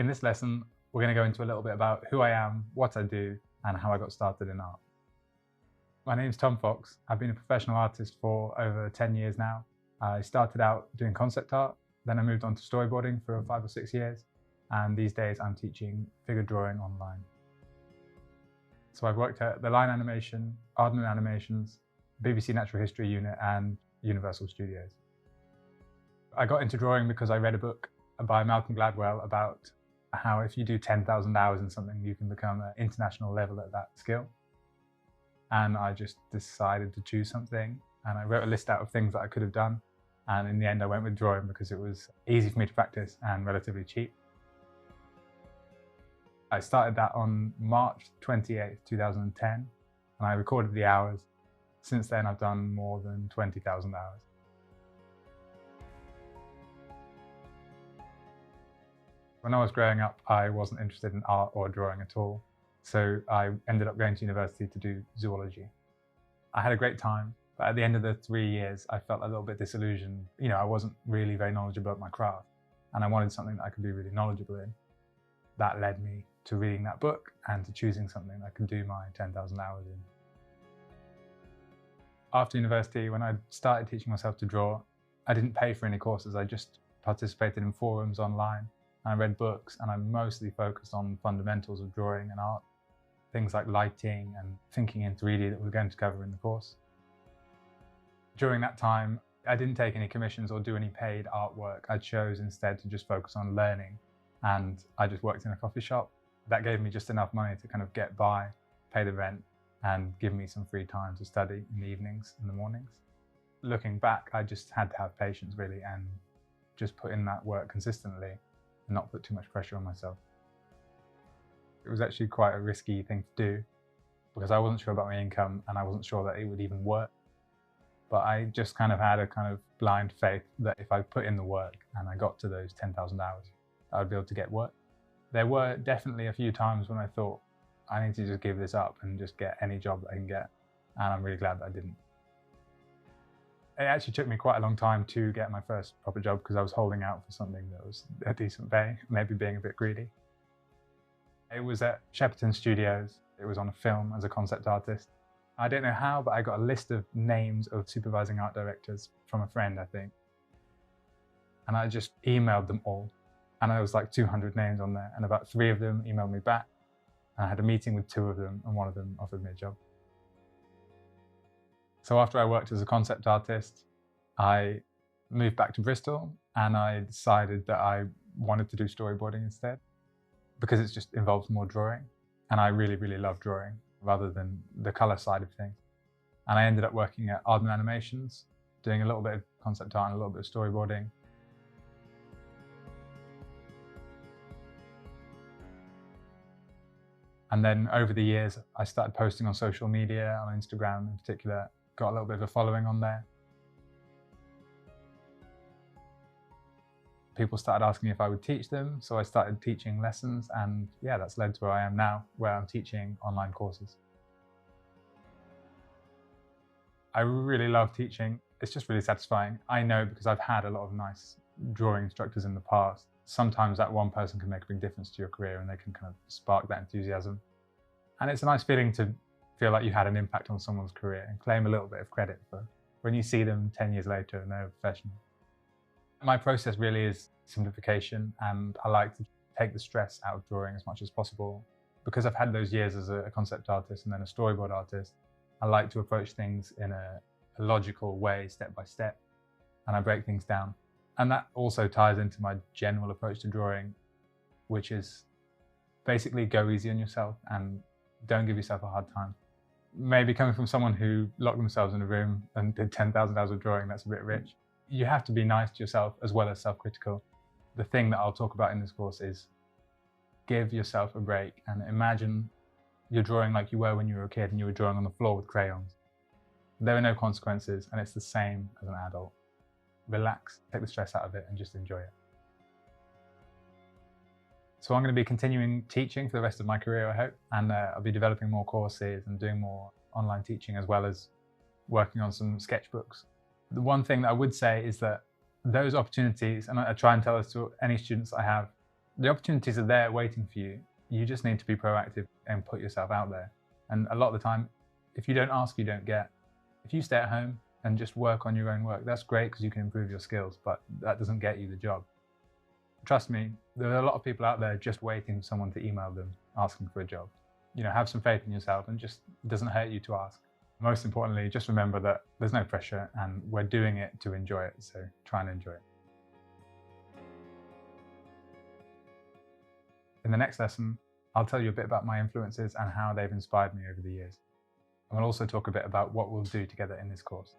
In this lesson, we're going to go into a little bit about who I am, what I do, and how I got started in art. My name's Tom Fox. I've been a professional artist for over 10 years now. I started out doing concept art, then I moved on to storyboarding for 5 or 6 years, and these days I'm teaching figure drawing online. So I've worked at the Line Animation, Aardman Animations, BBC Natural History Unit, and Universal Studios. I got into drawing because I read a book by Malcolm Gladwell about how if you do 10,000 hours in something, you can become an international level at that skill. And I just decided to choose something, and I wrote a list out of things that I could have done. And in the end, I went with drawing because it was easy for me to practice and relatively cheap. I started that on March 28th, 2010, and I recorded the hours. Since then, I've done more than 20,000 hours. When I was growing up, I wasn't interested in art or drawing at all. So I ended up going to university to do zoology. I had a great time, but at the end of the 3 years, I felt a little bit disillusioned. I wasn't really very knowledgeable about my craft, and I wanted something that I could be really knowledgeable in. That led me to reading that book and to choosing something that I could do my 10,000 hours in. After university, when I started teaching myself to draw, I didn't pay for any courses. I just participated in forums online. I read books, and I mostly focused on fundamentals of drawing and art. Things like lighting and thinking in 3D that we're going to cover in the course. During that time, I didn't take any commissions or do any paid artwork. I chose instead to just focus on learning, and I just worked in a coffee shop. That gave me just enough money to kind of get by, pay the rent, and give me some free time to study in the evenings and the mornings. Looking back, I just had to have patience really and just put in that work consistently and not put too much pressure on myself. It was actually quite a risky thing to do because I wasn't sure about my income and I wasn't sure that it would even work. But I just kind of had a kind of blind faith that if I put in the work and I got to those 10,000 hours, I would be able to get work. There were definitely a few times when I thought, I need to just give this up and just get any job that I can get. And I'm really glad that I didn't. It actually took me quite a long time to get my first proper job because I was holding out for something that was a decent pay, maybe being a bit greedy. It was at Shepperton Studios. It was on a film as a concept artist. I don't know how, but I got a list of names of supervising art directors from a friend, I think. And I just emailed them all. And there was like 200 names on there, and about 3 of them emailed me back. And I had a meeting with 2 of them, and one of them offered me a job. So after I worked as a concept artist, I moved back to Bristol, and I decided that I wanted to do storyboarding instead because it just involves more drawing. And I really, really love drawing rather than the color side of things. And I ended up working at Aardman Animations, doing a little bit of concept art and a little bit of storyboarding. And then over the years, I started posting on social media, on Instagram in particular, got a little bit of a following on there. People started asking me if I would teach them, so I started teaching lessons, and yeah, that's led to where I am now, where I'm teaching online courses. I really love teaching. It's just really satisfying. I know because I've had a lot of nice drawing instructors in the past. Sometimes that one person can make a big difference to your career and they can kind of spark that enthusiasm. And it's a nice feeling to feel like you had an impact on someone's career and claim a little bit of credit for when you see them 10 years later and they're a professional. My process really is simplification, and I like to take the stress out of drawing as much as possible. Because I've had those years as a concept artist and then a storyboard artist, I like to approach things in a logical way, step by step, and I break things down. And that also ties into my general approach to drawing, which is basically go easy on yourself and don't give yourself a hard time. Maybe coming from someone who locked themselves in a room and did 10,000 hours of drawing, that's a bit rich. You have to be nice to yourself as well as self-critical. The thing that I'll talk about in this course is give yourself a break and imagine you're drawing like you were when you were a kid and you were drawing on the floor with crayons. There are no consequences, and it's the same as an adult. Relax, take the stress out of it, and just enjoy it. So I'm going to be continuing teaching for the rest of my career, I hope, and I'll be developing more courses and doing more online teaching, as well as working on some sketchbooks. The one thing that I would say is that those opportunities, and I try and tell this to any students I have, The opportunities are there waiting for you. You just need to be proactive and put yourself out there. And a lot of the time, if you don't ask, you don't get. If you stay at home and just work on your own work, that's great because you can improve your skills, but that doesn't get you the job. Trust me, there are a lot of people out there just waiting for someone to email them asking for a job. Have some faith in yourself, and just it doesn't hurt you to ask. Most importantly, just remember that there's no pressure and we're doing it to enjoy it, so try and enjoy it. In the next lesson, I'll tell you a bit about my influences and how they've inspired me over the years. And we'll also talk a bit about what we'll do together in this course.